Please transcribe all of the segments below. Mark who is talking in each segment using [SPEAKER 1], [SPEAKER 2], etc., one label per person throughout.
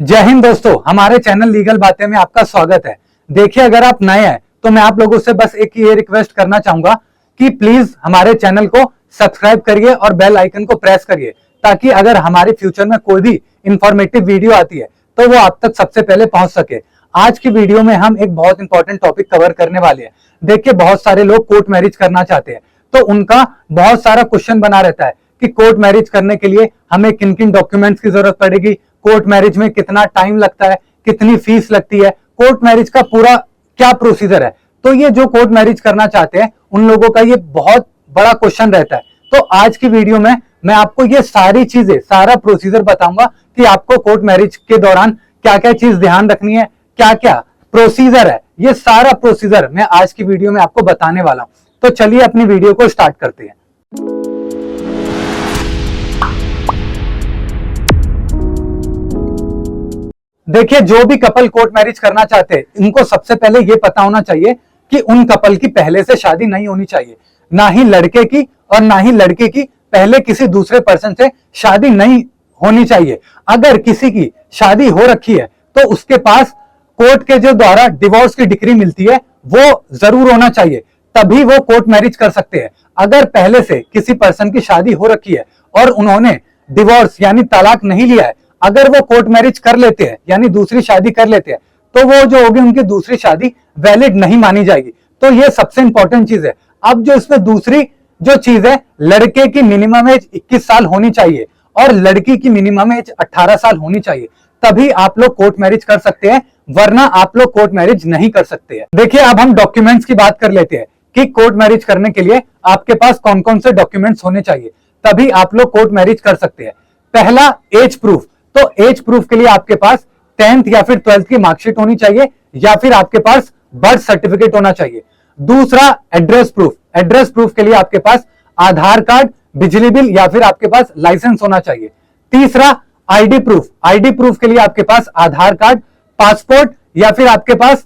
[SPEAKER 1] जय हिंद दोस्तों, हमारे चैनल लीगल बातें में आपका स्वागत है। देखिए, अगर आप नए हैं तो मैं आप लोगों से बस एक ये रिक्वेस्ट करना चाहूंगा कि प्लीज हमारे चैनल को सब्सक्राइब करिए और बेल आइकन को प्रेस करिए, ताकि अगर हमारे फ्यूचर में कोई भी इंफॉर्मेटिव वीडियो आती है तो वो आप तक सबसे पहले पहुंच सके। आज की वीडियो में हम एक बहुत इंपॉर्टेंट टॉपिक कवर करने वाले हैं। देखिए, बहुत सारे लोग कोर्ट मैरिज करना चाहते हैं, तो उनका बहुत सारा क्वेश्चन बना रहता है कि कोर्ट मैरिज करने के लिए हमें किन किन डॉक्यूमेंट्स की जरूरत पड़ेगी, कोर्ट मैरिज में कितना टाइम लगता है, कितनी फीस लगती है, कोर्ट मैरिज का पूरा क्या प्रोसीजर है। तो ये जो कोर्ट मैरिज करना चाहते हैं उन लोगों का ये बहुत बड़ा क्वेश्चन रहता है। तो आज की वीडियो में मैं आपको ये सारी चीजें, सारा प्रोसीजर बताऊंगा कि आपको कोर्ट मैरिज के दौरान क्या क्या चीज ध्यान रखनी है, क्या क्या प्रोसीजर है। ये सारा प्रोसीजर मैं आज की वीडियो में आपको बताने वाला हूं। तो चलिए अपनी वीडियो को स्टार्ट करते हैं। देखिए, जो भी कपल कोर्ट मैरिज करना चाहते हैं इनको सबसे पहले ये पता होना चाहिए कि उन कपल की पहले से शादी नहीं होनी चाहिए। ना ही लड़के की और ना ही लड़के की पहले किसी दूसरे पर्सन से शादी नहीं होनी चाहिए। अगर किसी की शादी हो रखी है तो उसके पास कोर्ट के जो द्वारा डिवोर्स की डिक्री मिलती है वो जरूर होना चाहिए, तभी वो कोर्ट मैरिज कर सकते हैं। अगर पहले से किसी पर्सन की शादी हो रखी है और उन्होंने डिवोर्स यानी तलाक नहीं लिया है, अगर वो कोर्ट मैरिज कर लेते हैं यानी दूसरी शादी कर लेते हैं, तो वो जो होगी उनकी दूसरी शादी वैलिड नहीं मानी जाएगी। तो ये सबसे इंपॉर्टेंट चीज है। अब जो इसमें दूसरी जो चीज है, लड़के की मिनिमम एज 21 साल होनी चाहिए और लड़की की मिनिमम एज 18 साल होनी चाहिए, तभी आप लोग कोर्ट मैरिज कर सकते हैं, वरना आप लोग कोर्ट मैरिज नहीं कर सकते हैं। देखिए, अब हम डॉक्यूमेंट्स की बात कर लेते हैं कि कोर्ट मैरिज करने के लिए आपके पास कौन कौन से डॉक्यूमेंट्स होने चाहिए, तभी आप लोग कोर्ट मैरिज कर सकते हैं। पहला, एज प्रूफ। तो एज प्रूफ के लिए आपके पास 10th या फिर 12th की मार्कशीट होनी चाहिए, या फिर आपके पास बर्थ सर्टिफिकेट होना चाहिए। दूसरा, एड्रेस प्रूफ। एड्रेस प्रूफ के लिए आपके पास आधार कार्ड, बिजली बिल या फिर आपके पास लाइसेंस होना चाहिए। तीसरा, आईडी प्रूफ। आईडी प्रूफ के लिए आपके पास आधार कार्ड, पासपोर्ट या फिर आपके पास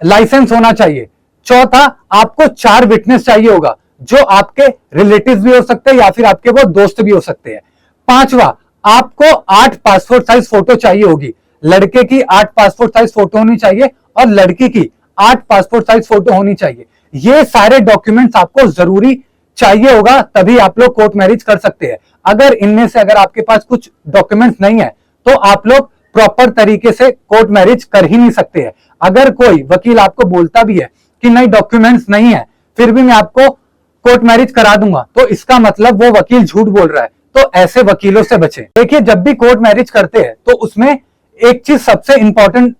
[SPEAKER 1] लाइसेंस होना चाहिए। चौथा, आपको 4 विटनेस चाहिए होगा, जो आपके रिलेटिव्स भी हो सकते हैं या फिर आपके वो दोस्त भी हो सकते हैं। पांचवा, आपको 8 पासपोर्ट साइज फोटो चाहिए होगी। लड़के की 8 पासपोर्ट साइज फोटो होनी चाहिए और लड़की की 8 पासपोर्ट साइज फोटो होनी चाहिए। ये सारे डॉक्यूमेंट्स आपको जरूरी चाहिए होगा, तभी आप लोग कोर्ट मैरिज कर सकते हैं। अगर इनमें से अगर आपके पास कुछ डॉक्यूमेंट्स नहीं है तो आप लोग प्रॉपर तरीके से कोर्ट मैरिज कर ही नहीं सकते हैं। अगर कोई वकील आपको बोलता भी है कि नहीं डॉक्यूमेंट्स नहीं है, फिर भी मैं आपको कोर्ट मैरिज करा दूंगा, तो इसका मतलब वो वकील झूठ बोल रहा है। तो ऐसे वकीलों से बचें। देखिए, जब भी कोर्ट मैरिज करते हैं तो उसमें एक चीज, सबसे इंपॉर्टेंट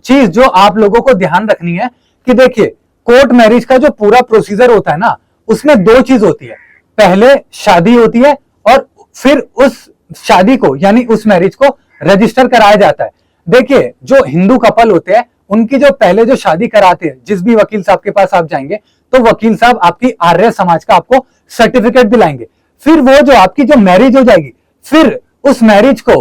[SPEAKER 1] चीज जो आप लोगों को ध्यान रखनी है कि देखिए, कोर्ट मैरिज का जो पूरा प्रोसीजर होता है ना, उसमें 2 चीज होती है। पहले शादी होती है और फिर उस शादी को यानी उस मैरिज को रजिस्टर कराया जाता है। देखिए, जो हिंदू कपल होते हैं उनकी जो पहले जो शादी कराते हैं, जिस भी वकील साहब के पास आप जाएंगे तो वकील साहब आपकी आर्य समाज का आपको सर्टिफिकेट दिलाएंगे। फिर वो जो आपकी जो मैरिज हो जाएगी, फिर उस मैरिज को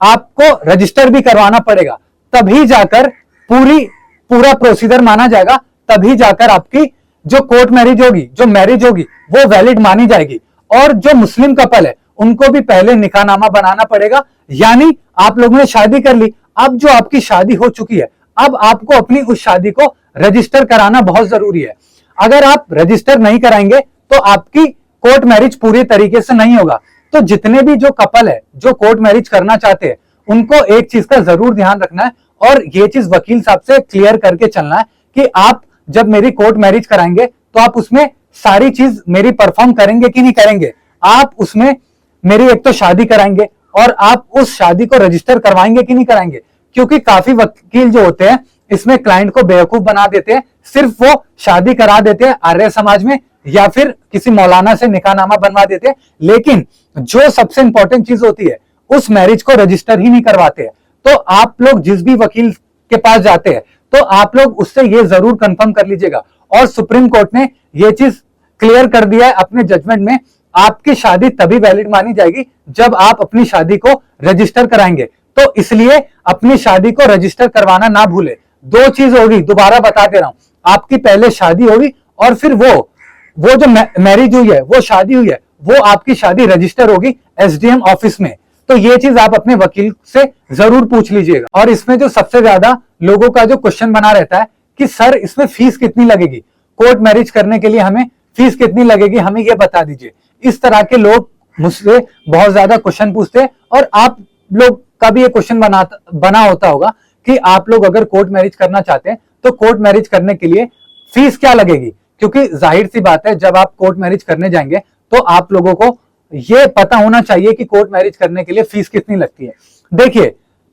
[SPEAKER 1] आपको रजिस्टर भी करवाना पड़ेगा, तभी जाकर पूरा प्रोसीजर माना जाएगा, तभी जाकर आपकी जो कोर्ट मैरिज होगी, जो मैरिज होगी, वो वैलिड मानी जाएगी। और जो मुस्लिम कपल है उनको भी पहले निकाहनामा बनाना पड़ेगा, यानी आप लोगों ने शादी कर ली, अब जो आपकी शादी हो चुकी है, अब आपको अपनी उस शादी को रजिस्टर कराना बहुत जरूरी है। अगर आप रजिस्टर नहीं कराएंगे तो आपकी कोर्ट मैरिज पूरी तरीके से नहीं होगा। तो जितने भी जो कपल है जो कोर्ट मैरिज करना चाहते हैं, उनको एक चीज का जरूर ध्यान रखना है, और ये चीज वकील साहब से क्लियर करके चलना है कि आप जब मेरी कोर्ट मैरिज कराएंगे तो आप उसमें सारी चीज मेरी परफॉर्म करेंगे कि नहीं करेंगे। आप उसमें मेरी एक तो शादी कराएंगे और आप उस शादी को रजिस्टर करवाएंगे कि नहीं कराएंगे, क्योंकि काफी वकील जो होते हैं इसमें क्लाइंट को बेवकूफ बना देते हैं। सिर्फ वो शादी करा देते हैं आर्य समाज में या फिर किसी मौलाना से निकाहनामा बनवा देते हैं, लेकिन जो सबसे इंपॉर्टेंट चीज होती है उस मैरिज को रजिस्टर ही नहीं करवाते हैं। तो आप लोग जिस भी वकील के पास जाते हैं तो आप लोग उससे ये जरूर कंफर्म कर लीजिएगा। और सुप्रीम कोर्ट ने ये चीज क्लियर कर दिया है अपने जजमेंट में, आपकी शादी तभी वैलिड मानी जाएगी जब आप अपनी शादी को रजिस्टर कराएंगे। तो इसलिए अपनी शादी को रजिस्टर करवाना ना भूले। 2 चीज होगी, दोबारा बता दे रहा हूं, आपकी पहले शादी होगी और फिर वो जो मैरिज हुई है, वो शादी हुई है, वो आपकी शादी रजिस्टर होगी एसडीएम ऑफिस में। तो ये चीज आप अपने वकील से जरूर पूछ लीजिएगा। और इसमें जो सबसे ज्यादा लोगों का जो क्वेश्चन बना रहता है कि सर इसमें फीस कितनी लगेगी, कोर्ट मैरिज करने के लिए हमें फीस कितनी लगेगी, हमें ये बता दीजिए। इस तरह के लोग मुझसे बहुत ज्यादा क्वेश्चन पूछते हैं। और आप लोग का भी ये क्वेश्चन बना होता होगा कि आप लोग अगर कोर्ट मैरिज करना चाहते हैं तो कोर्ट मैरिज करने के लिए फीस क्या लगेगी, क्योंकि जाहिर सी बात है जब आप कोर्ट मैरिज करने जाएंगे तो आप लोगों को यह पता होना चाहिए कि कोर्ट मैरिज करने के लिए फीस कितनी लगती है। देखिए,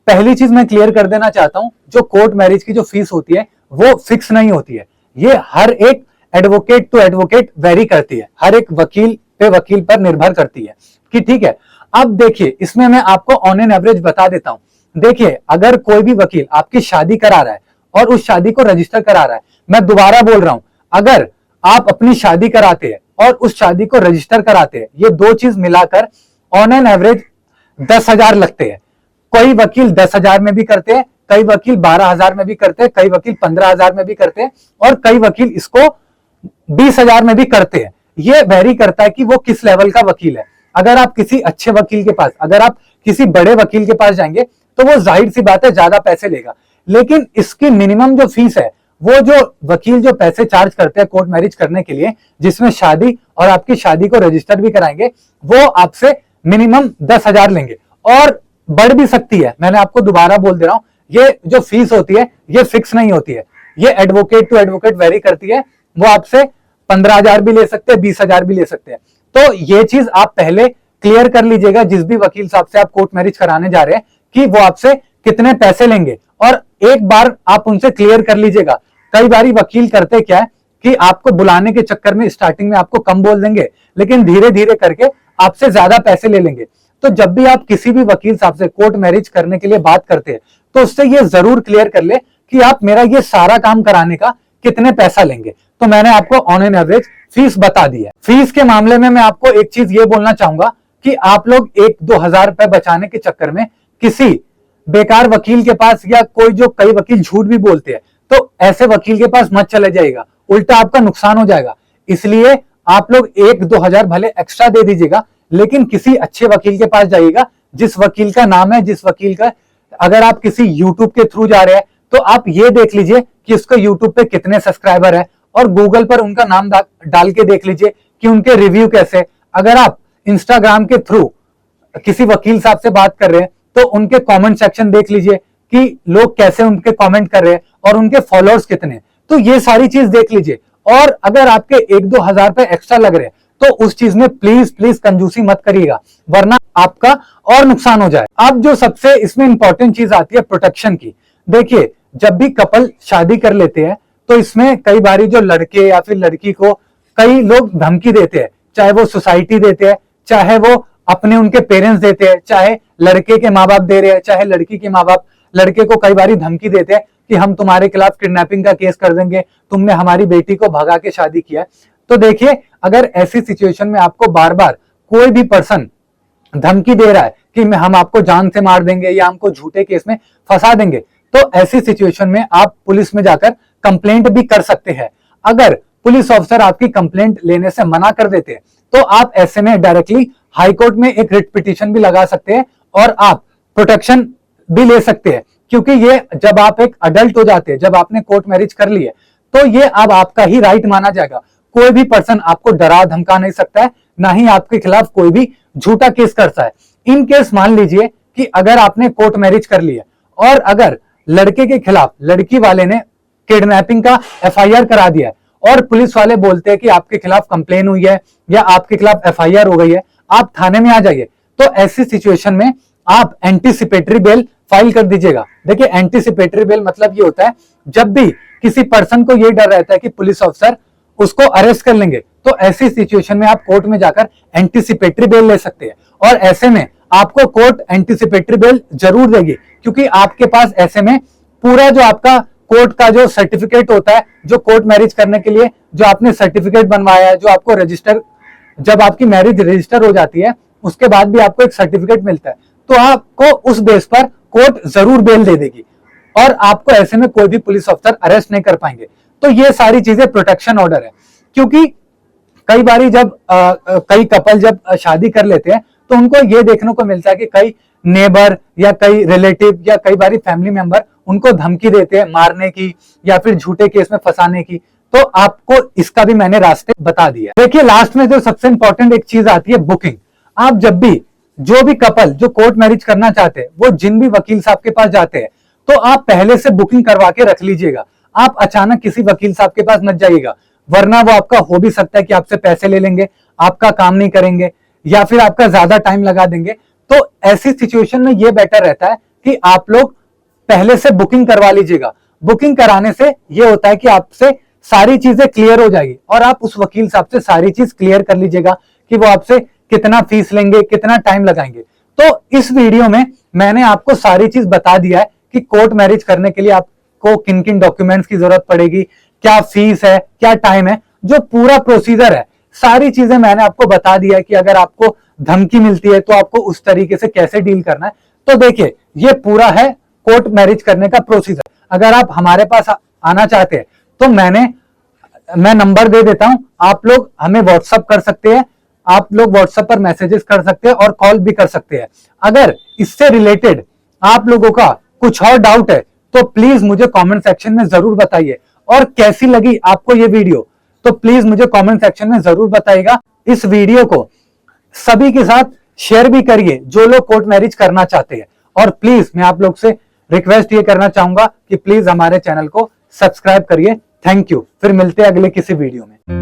[SPEAKER 1] पहली चीज मैं क्लियर कर देना चाहता हूं, जो कोर्ट मैरिज की जो फीस होती है वो फिक्स नहीं होती है। ये हर एक एडवोकेट टू एडवोकेट वेरी करती है, हर एक वकील पे वकील पर निर्भर करती है कि ठीक है। अब देखिए, इसमें मैं आपको ऑन एन एवरेज बता देता हूं। देखिए, अगर कोई भी वकील आपकी शादी करा रहा है और उस शादी को रजिस्टर करा रहा है, मैं दोबारा बोल रहा हूं, अगर आप अपनी शादी कराते हैं और उस शादी को रजिस्टर कराते हैं, ये दो चीज मिलाकर ऑन एन एवरेज 10,000 लगते हैं। कोई वकील 10,000 में भी करते हैं, कई वकील 12,000 में भी करते हैं, कई वकील 15,000 में भी करते हैं और कई वकील इसको 20,000 में भी करते हैं। ये वेरी करता है कि वो किस लेवल का वकील है। अगर आप किसी अच्छे वकील के पास, अगर आप किसी बड़े वकील के पास जाएंगे तो वो जाहिर सी बात है ज्यादा पैसे लेगा, लेकिन इसकी मिनिमम जो फीस है, वो जो वकील जो पैसे चार्ज करते हैं कोर्ट मैरिज करने के लिए, जिसमें शादी और आपकी शादी को रजिस्टर भी कराएंगे, वो आपसे मिनिमम 10,000 लेंगे और बढ़ भी सकती है। मैंने आपको दोबारा बोल दे रहा हूं, ये जो फीस होती है ये फिक्स नहीं होती है, ये एडवोकेट टू एडवोकेट वेरी करती है। वो आपसे 15,000 भी ले सकते हैं, 20,000 भी ले सकते हैं। तो ये चीज आप पहले क्लियर कर लीजिएगा जिस भी वकील साहब से आप कोर्ट मैरिज कराने जा रहे हैं कि वो आपसे कितने पैसे लेंगे, और एक बार आप उनसे क्लियर कर लीजिएगा। कई बारी वकील करते क्या है कि आपको बुलाने के चक्कर में स्टार्टिंग में आपको कम बोल देंगे, लेकिन धीरे धीरे करके आपसे ज्यादा पैसे ले लेंगे। तो जब भी आप किसी भी वकील साहब से कोर्ट मैरिज करने के लिए बात करते हैं तो उससे ये जरूर क्लियर कर ले कि आप मेरा ये सारा काम कराने का कितने पैसा लेंगे। तो मैंने आपको ऑन एन एवरेज फीस बता दी है। फीस के मामले में मैं आपको एक चीज ये बोलना चाहूंगा कि आप लोग 1-2 हजार रुपए बचाने के चक्कर में किसी बेकार वकील के पास, या कोई जो कई वकील झूठ भी बोलते हैं, तो ऐसे वकील के पास मत चले जाइएगा, उल्टा आपका नुकसान हो जाएगा। इसलिए आप लोग 1-2 हजार भले एक्स्ट्रा दे दीजिएगा, लेकिन किसी अच्छे वकील के पास जाइएगा, जिस वकील का नाम है, जिस वकील का, अगर आप किसी यूट्यूब के थ्रू जा रहे हैं तो आप ये देख लीजिए कि उसको यूट्यूब पे कितने सब्सक्राइबर है, और गूगल पर उनका नाम डाल के देख लीजिए कि उनके रिव्यू कैसे। अगर आप इंस्टाग्राम के थ्रू किसी वकील साहब से बात कर रहे हैं तो उनके कमेंट सेक्शन देख लीजिए कि लोग कैसे उनके कमेंट कर रहे हैं और उनके फॉलोअर्स कितने। तो ये सारी चीज देख लीजिए। और अगर आपके 1-2 हजार रुपए एक्स्ट्रा लग रहे हैं तो उस चीज में प्लीज प्लीज कंजूसी मत करिएगा, वरना आपका और नुकसान हो जाए। अब जो सबसे इसमें इंपॉर्टेंट चीज आती है प्रोटेक्शन की। देखिए, जब भी कपल शादी कर लेते हैं तो इसमें कई बारी जो लड़के या फिर लड़की को कई लोग धमकी देते हैं, चाहे वो सोसाइटी देते हैं, चाहे वो अपने उनके पेरेंट्स देते हैं, चाहे लड़के के माँ बाप दे रहे हैं, चाहे लड़की के माँ बाप लड़के को कई बारी धमकी देते हैं कि हम तुम्हारे खिलाफ किडनैपिंग का केस कर देंगे, तुमने हमारी बेटी को भगा के शादी किया है। तो देखिए, अगर ऐसी सिचुएशन में आपको बार बार कोई भी पर्सन धमकी दे रहा है कि हम आपको जान से मार देंगे या हमको झूठे केस में फंसा देंगे, तो ऐसी सिचुएशन में आप पुलिस में जाकर कंप्लेंट भी कर सकते हैं। अगर पुलिस ऑफिसर आपकी कंप्लेंट लेने से मना कर देते हैं तो आप ऐसे में डायरेक्टली हाई कोर्ट में एक रिट पिटीशन भी लगा सकते हैं और आप प्रोटेक्शन भी ले सकते हैं, क्योंकि ये जब आप एक अडल्ट हो जाते हैं, जब आपने कोर्ट मैरिज कर ली है, तो ये अब आपका ही राइट माना जाएगा। कोई भी पर्सन आपको डरा धमका नहीं सकता है, ना ही आपके खिलाफ कोई भी झूठा केस करता है। इन केस मान लीजिए कि अगर आपने कोर्ट मैरिज कर ली है और अगर लड़के के खिलाफ लड़की वाले ने किडनैपिंग का एफआईआर करा दिया है और पुलिस वाले बोलते हैं कि आपके खिलाफ कंप्लेन हुई है या आपके खिलाफ एफआईआर हो गई है, आप थाने में आ जाइए। तो ऐसी सिचुएशन में आप एंटीसिपेटरी बेल फाइल कर दीजिएगा। देखिए, एंटीसिपेटरी बेल मतलब ये होता है जब भी किसी पर्सन को ये डर रहता है कि पुलिस ऑफिसर उसको अरेस्ट कर लेंगे, तो ऐसी सिचुएशन में आप कोर्ट में जाकर एंटीसिपेटरी बेल ले सकते हैं। और ऐसे में आपको कोर्ट एंटीसिपेटरी बेल जरूर देगी, क्योंकि आपके पास ऐसे में पूरा जो आपका कोर्ट का जो सर्टिफिकेट होता है, जो कोर्ट मैरिज करने के लिए जो आपने सर्टिफिकेट बनवाया है, जो आपको रजिस्टर, जब आपकी मैरिज रजिस्टर हो जाती है उसके बाद भी आपको एक सर्टिफिकेट मिलता है, तो आपको उस बेस पर कोर्ट जरूर बेल दे देगी और आपको ऐसे में कोई भी पुलिस ऑफिसर अरेस्ट नहीं कर पाएंगे। तो ये सारी चीजें प्रोटेक्शन ऑर्डर है। क्योंकि कई बारी जब कई कपल जब शादी कर लेते हैं तो उनको ये देखने को मिलता है कि कई नेबर या कई रिलेटिव या कई बारी फैमिली मेंबर उनको धमकी देते हैं मारने की या फिर झूठे केस में फंसाने की। तो आपको इसका भी मैंने रास्ते बता दिया। देखिए लास्ट में जो सबसे इंपॉर्टेंट एक चीज आती है बुकिंग। आप जब भी जो भी कपल जो कोर्ट मैरिज करना चाहते हैं वो जिन भी वकील साहब के पास जाते हैं तो आप पहले से बुकिंग करवा के रख लीजिएगा। आप अचानक किसी वकील साहब के पास मत जाइएगा, वरना वो आपका हो भी सकता है कि आपसे पैसे ले लेंगे, आपका काम नहीं करेंगे या फिर आपका ज्यादा टाइम लगा देंगे। तो ऐसी सिचुएशन में ये बेटर रहता है कि आप लोग पहले से बुकिंग करवा लीजिएगा। बुकिंग कराने से ये होता है कि आपसे सारी चीजें क्लियर हो जाएगी और आप उस वकील साहब से सारी चीज क्लियर कर लीजिएगा कि वो आपसे कितना फीस लेंगे, कितना टाइम लगाएंगे। तो इस वीडियो में मैंने आपको सारी चीज बता दिया है कि कोर्ट मैरिज करने के लिए आपको किन किन डॉक्यूमेंट्स की जरूरत पड़ेगी, क्या फीस है, क्या टाइम है, जो पूरा प्रोसीजर है सारी चीजें मैंने आपको बता दिया है कि अगर आपको धमकी मिलती है तो आपको उस तरीके से कैसे डील करना है। तो देखिए ये पूरा है कोर्ट मैरिज करने का प्रोसीजर। अगर आप हमारे पास आना चाहते हैं तो मैं नंबर दे देता हूं, आप लोग हमें व्हाट्सअप कर सकते हैं, आप लोग व्हाट्सएप पर मैसेजेस कर सकते हैं और कॉल भी कर सकते हैं। अगर इससे रिलेटेड आप लोगों का कुछ और डाउट है तो प्लीज मुझे कमेंट सेक्शन में जरूर बताइए। और कैसी लगी आपको ये वीडियो तो प्लीज मुझे कमेंट सेक्शन में जरूर बताइएगा। इस वीडियो को सभी के साथ शेयर भी करिए जो लोग कोर्ट मैरिज करना चाहते हैं। और प्लीज मैं आप लोग से रिक्वेस्ट ये करना चाहूंगा कि प्लीज हमारे चैनल को सब्सक्राइब करिए। Thank you. फिर मिलते हैं अगले किसी वीडियो में।